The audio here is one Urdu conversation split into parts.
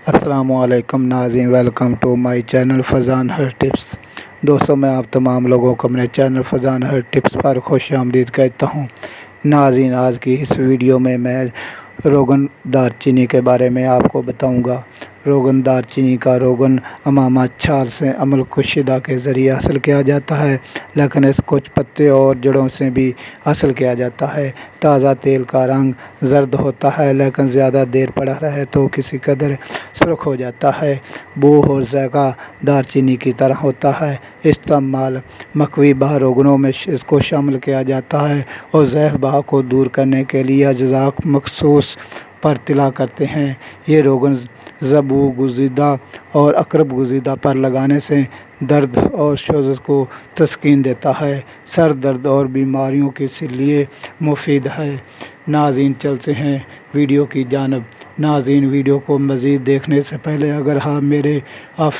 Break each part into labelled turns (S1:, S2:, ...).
S1: السلام علیکم ناظرین، welcome to my channel Faizan health tips. دوستوں، میں آپ تمام لوگوں کو اپنے چینل فیضان ہیلتھ ٹپس پر خوش آمدید کہتا ہوں۔ ناظرین، آج کی اس ویڈیو میں روغن دار چینی کے بارے میں آپ کو بتاؤں گا۔ روغن دار چینی کا روغن امامہ چھال سے عمل کشیدہ کے ذریعے حاصل کیا جاتا ہے، لیکن اس کچھ پتے اور جڑوں سے بھی حاصل کیا جاتا ہے۔ تازہ تیل کا رنگ زرد ہوتا ہے، لیکن زیادہ دیر پڑا رہے تو کسی قدر سرخ ہو جاتا ہے۔ بو اور ذائقہ دار چینی کی طرح ہوتا ہے۔ استعمال: مکئی باہر روغنوں میں اس کو شامل کیا جاتا ہے اور ضعف بہا کو دور کرنے کے لیے اجزاء مخصوص پر تلا کرتے ہیں۔ یہ روغن ضبو گزیدہ اور عقرب گزیدہ پر لگانے سے درد اور سوزش کو تسکین دیتا ہے۔ سر درد اور بیماریوں کے لیے مفید ہے۔ ناظرین، چلتے ہیں ویڈیو کی جانب۔ ناظرین، ویڈیو کو مزید دیکھنے سے پہلے اگر آپ میرے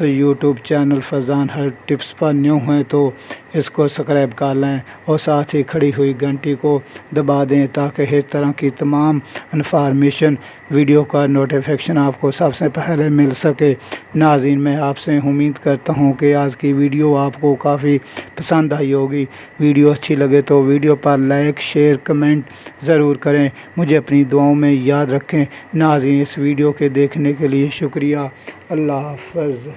S1: YouTube channel Faizan health tips پر نیو ہیں تو اس کو سبسکرائب کر لیں اور ساتھ ہی کھڑی ہوئی گھنٹی کو دبا دیں تاکہ اس طرح کی تمام انفارمیشن ویڈیو کا نوٹیفیکیشن آپ کو سب سے پہلے مل سکے۔ ناظرین، میں آپ سے امید کرتا ہوں کہ آج کی ویڈیو آپ کو کافی پسند آئی ہوگی۔ ویڈیو اچھی لگے تو ویڈیو پر لائک، شیئر، کمنٹ ضرور کریں۔ مجھے اپنی دعاؤں میں یاد رکھیں۔ ناظرین، اس ویڈیو کے دیکھنے کے لیے شکریہ۔ اللہ حافظ۔